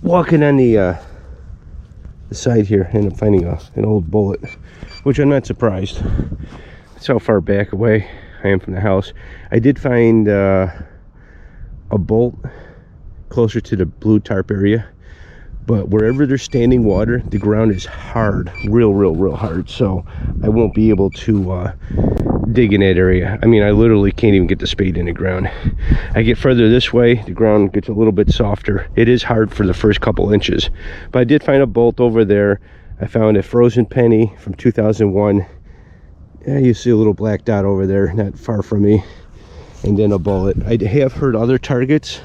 walking on the side here, ended up finding an old bullet, which I'm not surprised. That's how far back away I am from the house. I did find a bolt closer to the blue tarp area, but wherever there's standing water, the ground is hard, real hard, so I won't be able to dig in that area. I mean, I literally can't even get the spade in the ground. I get further this way, the ground gets a little bit softer. It is hard for the first couple inches, but I did find a bolt over there. I found a frozen penny from 2001. Yeah, you see a little black dot over there, not far from me, and then a bullet. I have heard other targets.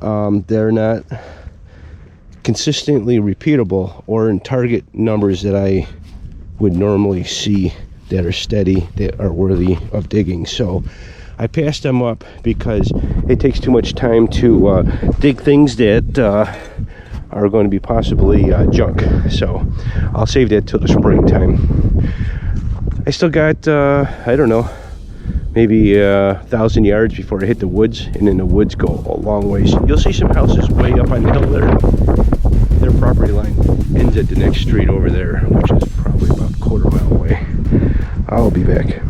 They're not consistently repeatable or in target numbers that I would normally see that are steady, that are worthy of digging. So I passed them up because it takes too much time to dig things that are going to be possibly junk. So I'll save that till the springtime. I still got I don't know, maybe 1,000 yards before I hit the woods, and then the woods go a long ways. You'll see some houses way up on the hill there. Their property line ends at the next street over there, which is probably about a quarter mile away. I'll be back.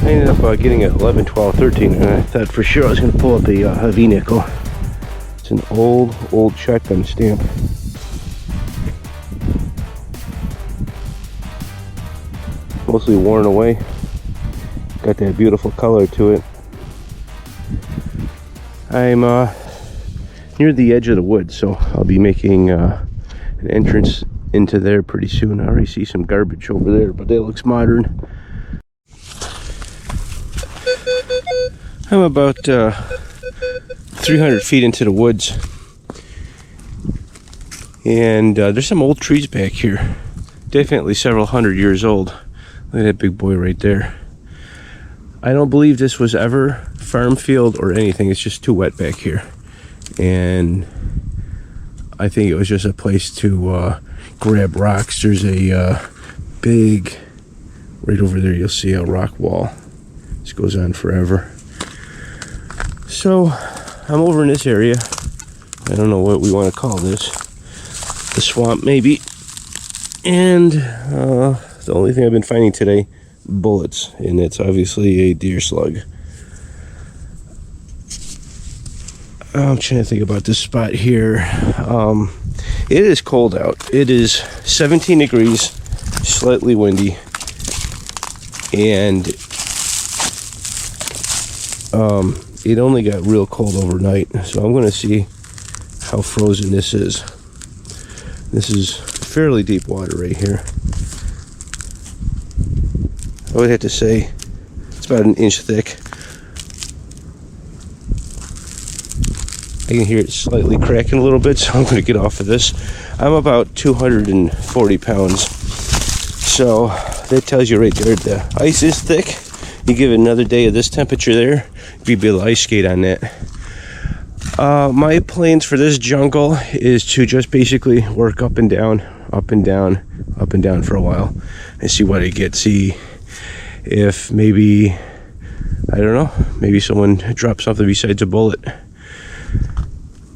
I ended up getting at 11, 12, 13, and I thought for sure I was going to pull up a V-nickel. It's an old shotgun stamp. Mostly worn away. Got that beautiful color to it. I'm near the edge of the woods, so I'll be making an entrance into there pretty soon. I already see some garbage over there, but that looks modern. I'm about 300 feet into the woods, and there's some old trees back here, definitely several hundred years old. Look at that big boy right there. I don't believe this was ever farm field or anything. It's just too wet back here, and I think it was just a place to grab rocks. There's a big, right over there you'll see a rock wall. This goes on forever. So I'm over in this area. I don't know what we want to call this. The swamp maybe. And the only thing I've been finding today, bullets. And it's obviously a deer slug. I'm trying to think about this spot here. It is cold out. It is 17 degrees, slightly windy. And it only got real cold overnight, so I'm going to see how frozen this is. This is fairly deep water right here. I would have to say it's about an inch thick. I can hear it slightly cracking a little bit, so I'm going to get off of this. I'm about 240 pounds, so that tells you right there the ice is thick. You give it another day of this temperature there, you'd be able to ice skate on that. My plans for this jungle is to just basically work up and down, up and down, up and down for a while and see what I get. See if maybe, I don't know, maybe someone drops something besides a bullet.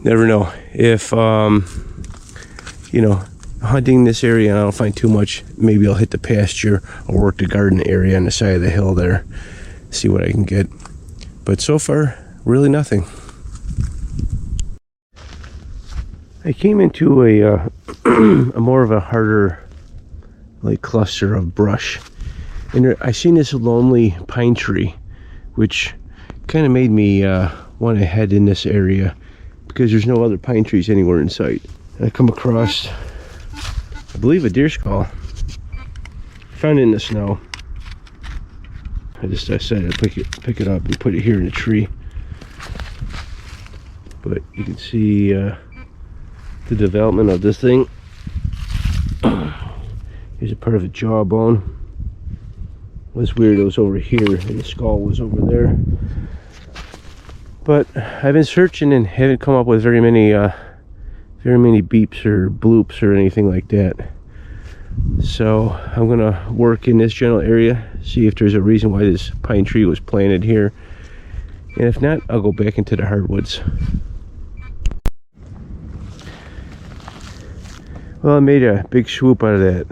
Never know. If, you know, hunting this area and I don't find too much, maybe I'll hit the pasture or work the garden area on the side of the hill there, see what I can get. But so far, really nothing. I came into a more of a harder like cluster of brush, and there, I seen this lonely pine tree, which kind of made me want to head in this area because there's no other pine trees anywhere in sight. And I come across, I believe, a deer skull. Found it in the snow. I just decided to pick it up and put it here in the tree. But you can see the development of this thing. Here's a part of the jawbone. was weird. It was over here and the skull was over there. But I've been searching and haven't come up with very many beeps or bloops or anything like that. So I'm gonna work in this general area, see if there's a reason why this pine tree was planted here, and if not, I'll go back into the hardwoods. Well, I made a big swoop out of that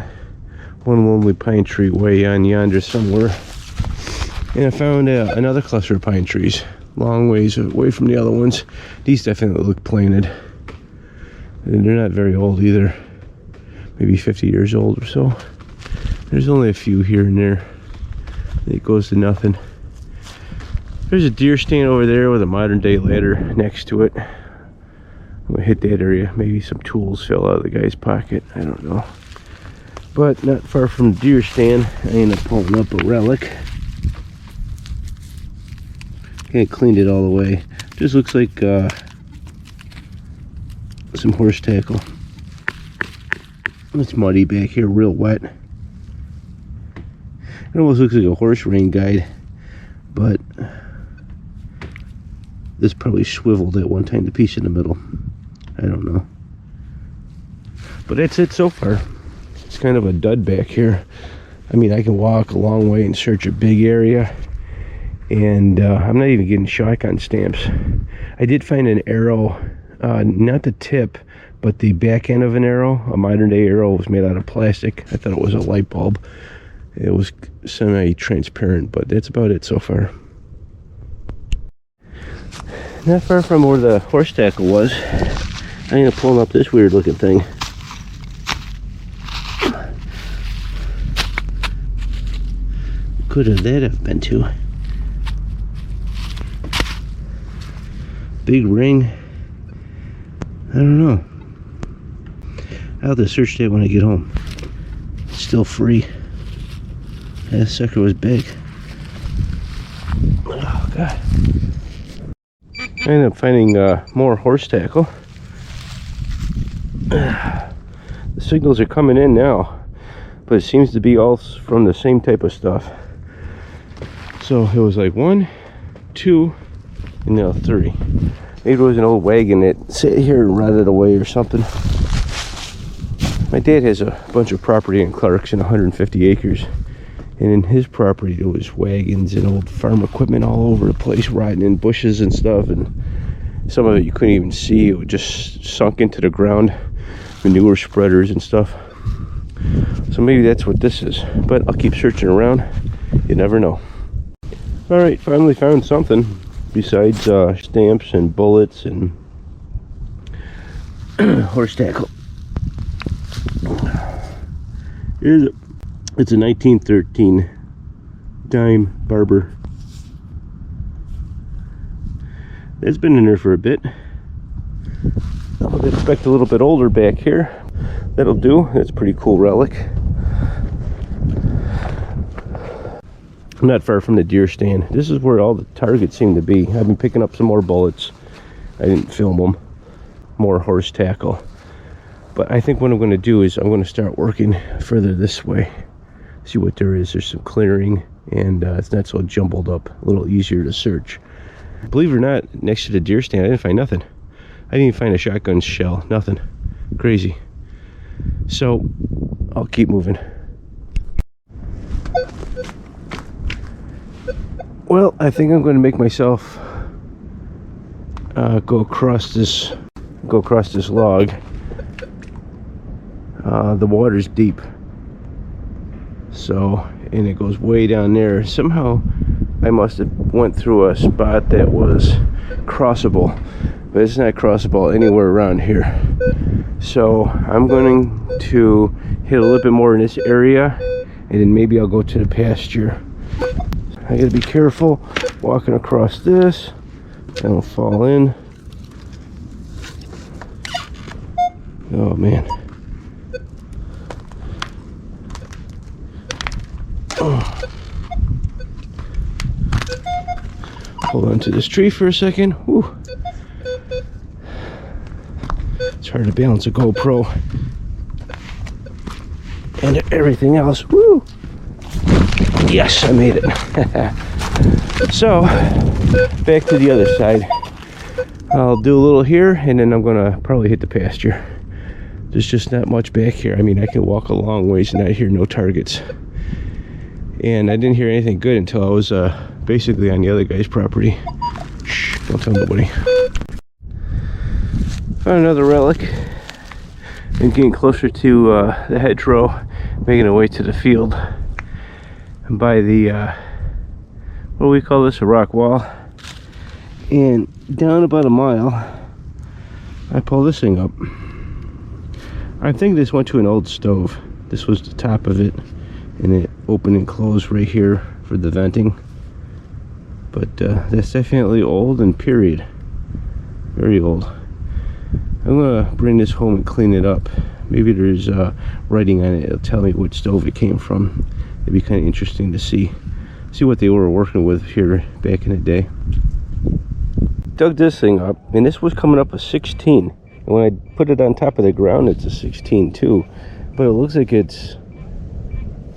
one lonely pine tree way on yonder somewhere, and I found another cluster of pine trees long ways away from the other ones. These definitely look planted, and they're not very old either, maybe 50 years old or so. There's only a few here and there. It goes to nothing. There's a deer stand over there with a modern day ladder next to it. I'm gonna hit that area. Maybe some tools fell out of the guy's pocket, I don't know. But not far from the deer stand, I ended up pulling up a relic. Okay, cleaned it all the way. Just looks like some horse tackle. It's muddy back here, real wet. It almost looks like a horse rain guide, but this probably swiveled at one time, the piece in the middle. I don't know. But that's it so far. It's kind of a dud back here. I mean, I can walk a long way and search a big area, and I'm not even getting shotgun stamps. I did find an arrow, not the tip, but the back end of an arrow. A modern day arrow was made out of plastic. I thought it was a light bulb. It was semi-transparent, but that's about it so far. Not far from where the horse tackle was, I ended up pulling up this weird looking thing. Could have that have been to? Big ring. I don't know. I'll have to search that when I get home. It's still free. That sucker was big. Oh god. I ended up finding more horse tackle. The signals are coming in now, but it seems to be all from the same type of stuff. So it was like 1, 2, and now 3. Maybe it was an old wagon that sat here and rotted away or something. My dad has a bunch of property in Clarkson, 150 acres. And in his property there was wagons and old farm equipment all over the place, rotting in bushes and stuff, and some of it you couldn't even see. It just sunk into the ground, manure spreaders and stuff. So maybe that's what this is, but I'll keep searching around. You never know. Alright, finally found something besides stamps and bullets and horse tackle. Here's it. It's a 1913 dime barber. It's been in there for a bit. I would expect a little bit older back here. That'll do. That's a pretty cool relic. I'm not far from the deer stand. This is where all the targets seem to be. I've been picking up some more bullets. I didn't film them. More horse tackle. But I think what I'm going to do is I'm going to start working further this way. See what there is. There's some clearing, and it's not so jumbled up. A little easier to search. Believe it or not, next to the deer stand, I didn't find nothing. I didn't even find a shotgun shell. Nothing. Crazy. So, I'll keep moving. Well, I think I'm going to make myself go across this log. The water's deep, so, and it goes way down there. Somehow I must have went through a spot that was crossable, but it's not crossable anywhere around here. So I'm going to hit a little bit more in this area, and then maybe I'll go to the pasture. I gotta be careful walking across this. I don't fall in. Oh man. Hold on to this tree for a second. Whew. It's hard to balance a GoPro and everything else. Woo! Yes, I made it. So, back to the other side. I'll do a little here, and then I'm gonna probably hit the pasture. There's just not much back here. I mean, I can walk a long ways and not hear no targets. And I didn't hear anything good until I was basically on the other guy's property. Shh, don't tell nobody. Found another relic. And getting closer to the hedgerow, making our way to the field. And by the, what do we call this? A rock wall. And down about a mile, I pull this thing up. I think this went to an old stove. This was the top of it, and it opened and closed right here for the venting. But that's definitely old and period. Very old. I'm gonna bring this home and clean it up. Maybe there's writing on it. It'll tell me what stove it came from. It'd be kind of interesting to see what they were working with here back in the day. Dug this thing up, and this was coming up a 16. And when I put it on top of the ground, it's a 16 too. But it looks like it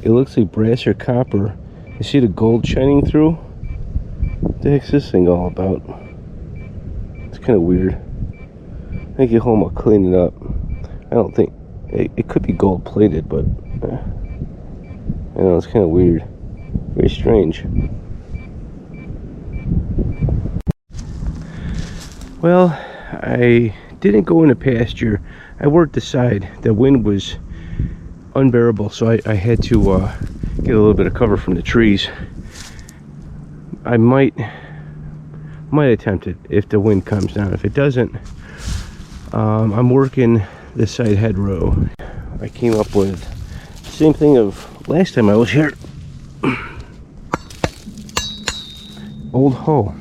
looks like brass or copper. You see the gold shining through? What the heck's this thing all about? It's kind of weird. I think get home, I'll clean it up. I don't think it could be gold plated, but I know it's kind of weird, very strange. Well, I didn't go in the pasture. I worked the side. The wind was unbearable, so I had to get a little bit of cover from the trees. I might attempt it if the wind comes down. If it doesn't, I'm working this side hedgerow. I came up with the same thing of last time I was here. Old hoe.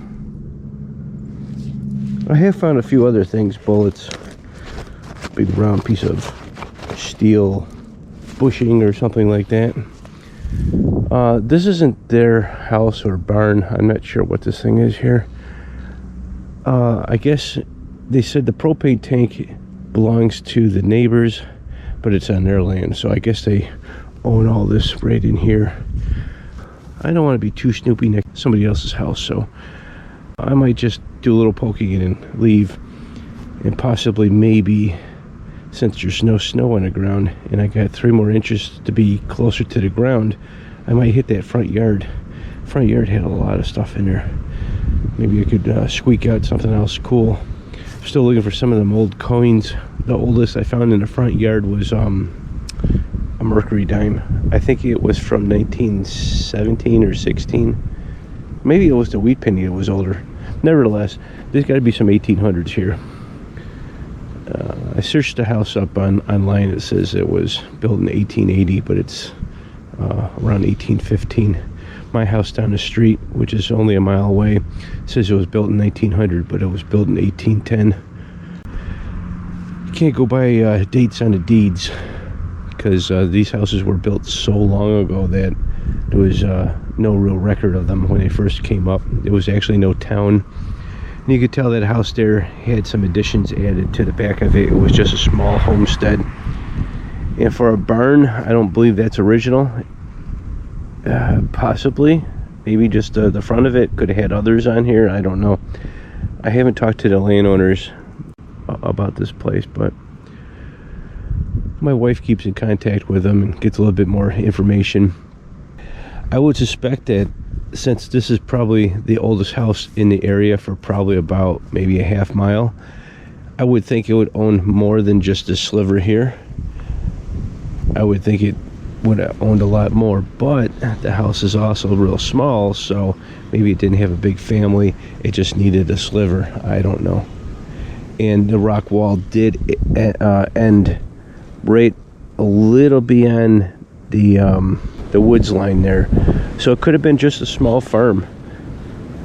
I have found a few other things, bullets, big round piece of steel bushing or something like that. This isn't their house or barn. I'm not sure what this thing is here. I guess they said the propane tank belongs to the neighbors, but it's on their land, so I guess they own all this right in here. I don't want to be too snoopy next to somebody else's house, so I might just do a little poking in and leave, and possibly maybe, since there's no snow on the ground and I got 3 more inches to be closer to the ground, I might hit that front yard. Front yard had a lot of stuff in there. Maybe I could squeak out something else cool. Still looking for some of them old coins. The oldest I found in the front yard was a mercury dime. I think it was from 1917 or 16. Maybe it was the wheat penny that was older. Nevertheless, there's got to be some 1800s here. I searched the house up online. It says it was built in 1880, but it's around 1815. My house down the street, which is only a mile away, says it was built in 1900, but it was built in 1810. You can't go by dates on the deeds, because these houses were built so long ago that there was no real record of them when they first came up. There was actually no town. And you could tell that house there had some additions added to the back of it. It was just a small homestead. And for a barn, I don't believe that's original. Possibly. Maybe just the front of it could have had others on here. I don't know. I haven't talked to the landowners about this place, but my wife keeps in contact with them and gets a little bit more information. I would suspect that since this is probably the oldest house in the area for probably about maybe a half mile, I would think it would own more than just this sliver here. I would think it would have owned a lot more, but the house is also real small, so maybe it didn't have a big family. It just needed a sliver. I don't know. And the rock wall did end right a little beyond the woods line there, so it could have been just a small farm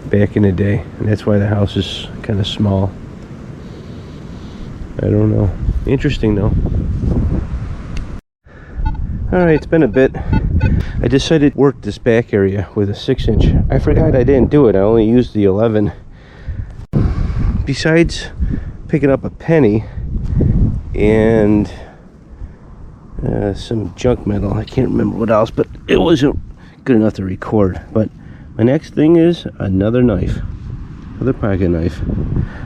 back in the day, and that's why the house is kind of small. I don't know. Interesting though. Alright, it's been a bit. I decided to work this back area with a 6-inch. I forgot I didn't do it. I only used the 11. Besides picking up a penny and some junk metal, I can't remember what else, but it wasn't good enough to record. But my next thing is another knife, another pocket knife.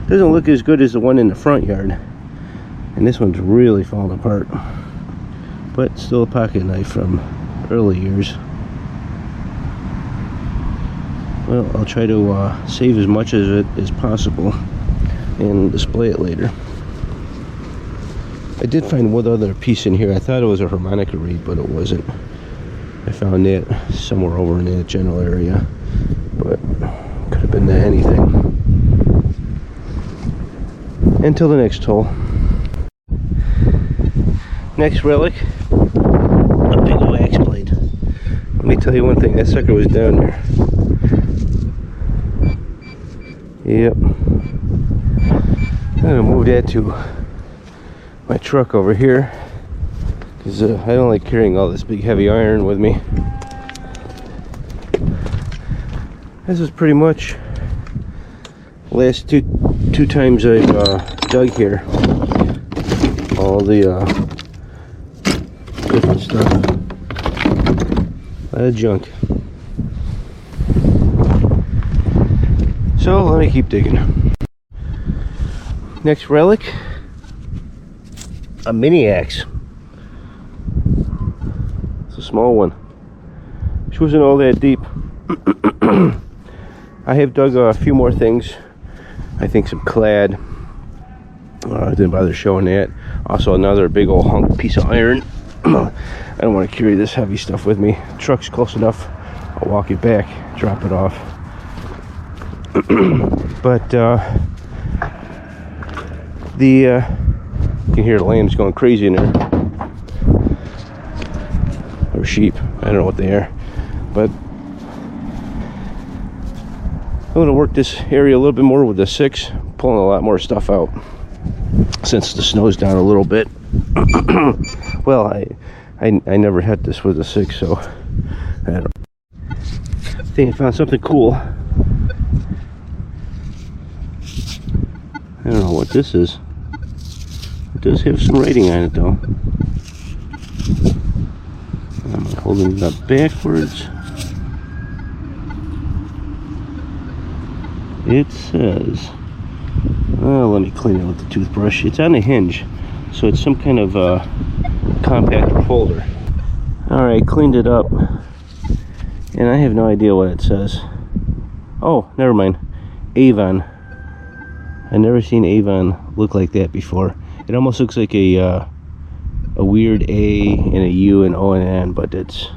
Doesn't look as good as the one in the front yard, and this one's really falling apart, but still a pocket knife from early years. Well, I'll try to save as much of it as possible and display it later. I did find one other piece in here. I thought it was a harmonica reed, but it wasn't. I found it somewhere over in that general area, but could have been anything. Until the next hole. Next relic, a big old axe blade. Let me tell you one thing, that sucker was down there. Yep. I'm gonna move that to my truck over here, because I don't like carrying all this big heavy iron with me. This is pretty much the last two times I've dug here. All the different stuff. A lot of junk. So let me keep digging. Next relic, a mini axe. It's a small one. She wasn't all that deep. I have dug a few more things. I think some clad. I didn't bother showing that. Also another big old hunk piece of iron. I don't want to carry this heavy stuff with me. Truck's close enough. I'll walk it back, drop it off. But you can hear the lambs going crazy in there, or sheep. I don't know what they are, but I'm going to work this area a little bit more with the 6, pulling a lot more stuff out since the snow's down a little bit. Well, I never had this with the 6, so I don't know. I think I found something cool. I don't know what this is. It does have some writing on it though. I'm holding it up backwards. It says, oh, let me clean it with the toothbrush. It's on a hinge, so it's some kind of compact holder. Alright, cleaned it up, and I have no idea what it says. Oh, never mind. Avon. I've never seen Avon look like that before. It almost looks like a weird A and a U and O and N, but it's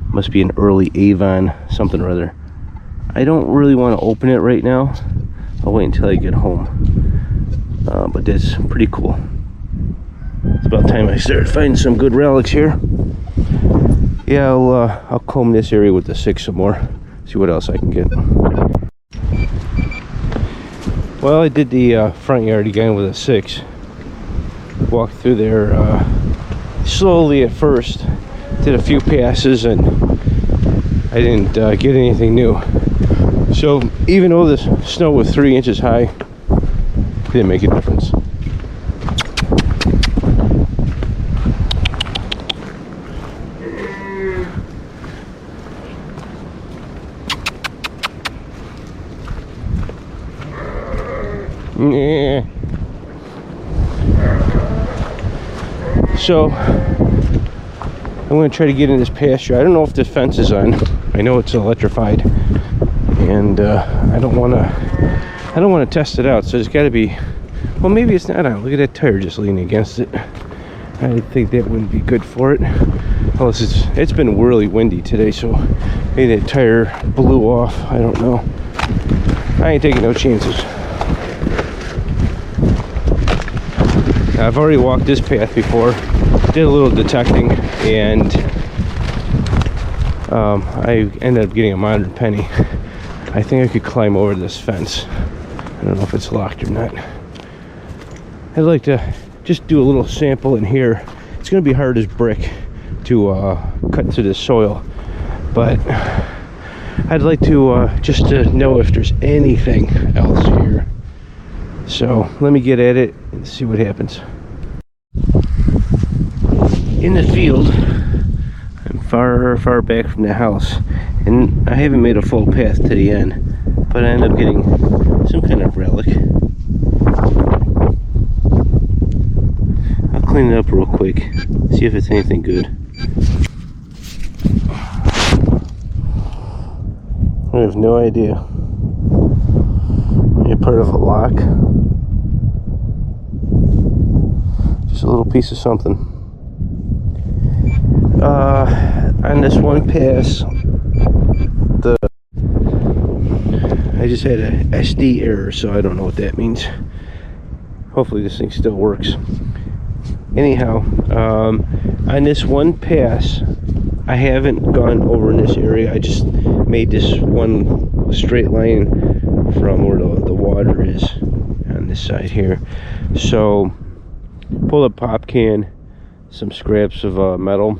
must be an early Avon something or other. I don't really want to open it right now. I'll wait until I get home. But that's pretty cool. It's about time I start finding some good relics here. Yeah, I'll comb this area with the 6 some more. See what else I can get. Well, I did the front yard again with a 6. Walked through there slowly at first. Did a few passes and I didn't get anything new. So even though the snow was 3 inches high, it didn't make a difference. Yeah. So I'm going to try to get in this pasture. I don't know if the fence is on. I know it's electrified, and I don't want to test it out. So it's got to be. Well, maybe it's not on. Look at that tire just leaning against it. I think that wouldn't be good for it. Unless it's been really windy today, so maybe that tire blew off. I don't know. I ain't taking no chances. I've already walked this path before, did a little detecting, and I ended up getting a modern penny. I think I could climb over this fence. I don't know if it's locked or not. I'd like to just do a little sample in here. It's going to be hard as brick to cut through the soil, but I'd like to just to know if there's anything else here. So let me get at it and see what happens. In the field, I'm far back from the house, and I haven't made a full path to the end, but I end up getting some kind of relic. I'll clean it up real quick, see if it's anything good. I have no idea. Maybe part of a lock. Just a little piece of something. On this one pass, I just had a SD error, so I don't know what that means. Hopefully this thing still works. Anyhow, on this one pass, I haven't gone over in this area. I just made this one straight line from where the water is on this side here. So, pulled a pop can, some scraps of metal,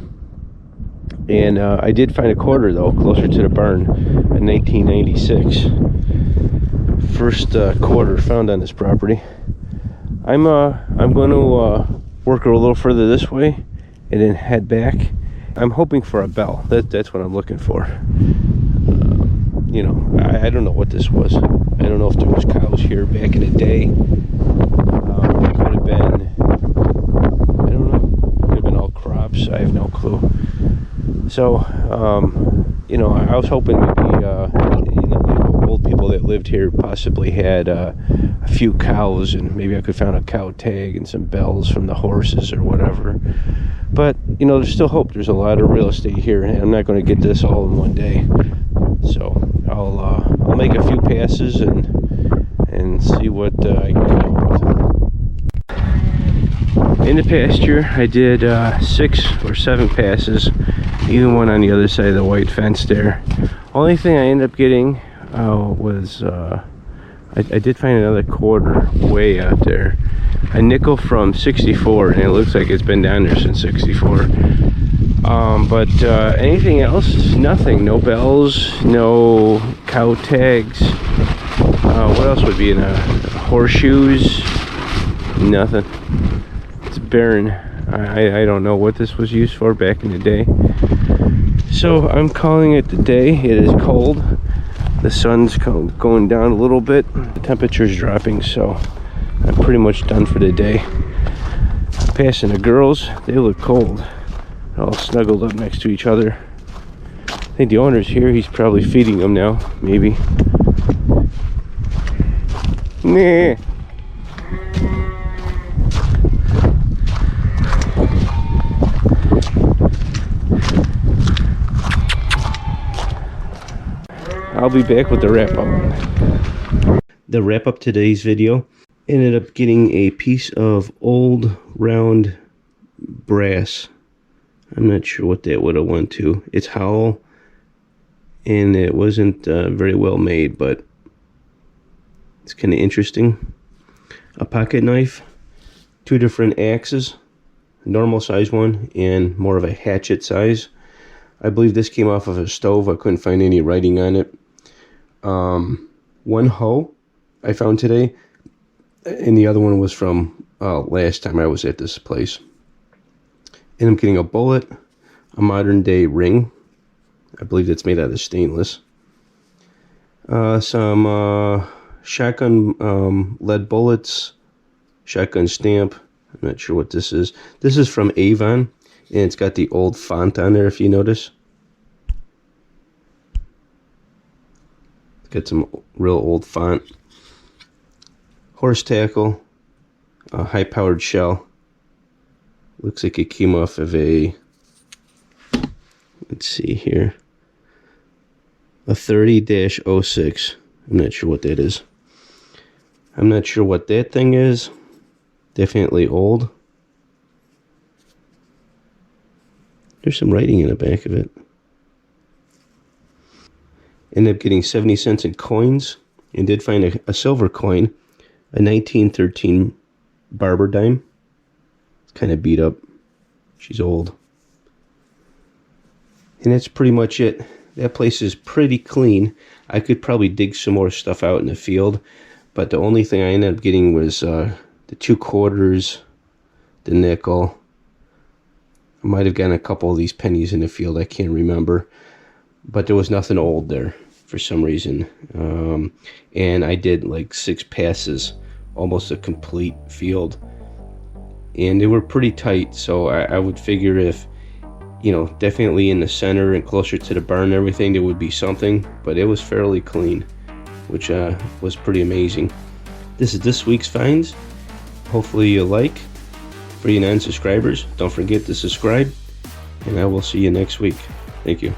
and I did find a quarter though, closer to the barn, a 1996. First quarter found on this property. I'm going to work a little further this way and then head back. I'm hoping for a bell. That's what I'm looking for. You know, I don't know what this was. I don't know if there was cows here back in the day. It could have been, I don't know, could have been all crops. I have no clue. So, you know, I was hoping maybe, you know, the old people that lived here possibly had a few cows, and maybe I could find a cow tag and some bells from the horses or whatever. But, you know, there's still hope. There's a lot of real estate here, and I'm not going to get this all in one day. So I'll make a few passes and see what I can come up with. In the pasture, I did 6 or 7 passes, even one on the other side of the white fence there. Only thing I ended up getting was I did find another quarter way out there, a nickel from 64, and it looks like it's been down there since 64. But anything else, nothing. No bells, no cow tags. What else would be in horseshoes? Nothing. It's barren. I don't know what this was used for back in the day. So I'm calling it the day. It is cold. The sun's going down a little bit. The temperature's dropping, so I'm pretty much done for the day. I'm passing the girls. They look cold. All snuggled up next to each other. I think the owner's here. He's probably feeding them now, maybe. Nah. I'll be back with the wrap-up. The wrap-up today's video ended up getting a piece of old round brass. I'm not sure what that would have went to. It's hollow, and it wasn't very well made, but it's kind of interesting. A pocket knife, 2 different axes, a normal size one and more of a hatchet size. I believe this came off of a stove. I couldn't find any writing on it. One hoe I found today, and the other one was from last time I was at this place. And I'm getting a bullet, a modern day ring. I believe that's made out of stainless. Some shotgun lead bullets, shotgun stamp. I'm not sure what this is. This is from Avon, and it's got the old font on there, if you notice. It's got some real old font. Horse tackle, a high-powered shell. Looks like it came off of a, let's see here, a 30-06. I'm not sure what that is. I'm not sure what that thing is. Definitely old. There's some writing in the back of it. Ended up getting 70 cents in coins, and did find a silver coin, a 1913 barber dime. Kind of beat up. She's old. And that's pretty much it. That place is pretty clean. I could probably dig some more stuff out in the field, but the only thing I ended up getting was the 2 quarters, the nickel, I might have gotten a couple of these pennies in the field, I can't remember, but there was nothing old there for some reason. And I did like 6 passes, almost a complete field, and they were pretty tight. So I would figure if, you know, definitely in the center and closer to the barn and everything, there would be something, but it was fairly clean, which was pretty amazing. This is this week's finds. Hopefully you like. For you non-subscribers, don't forget to subscribe, and I will see you next week. Thank you.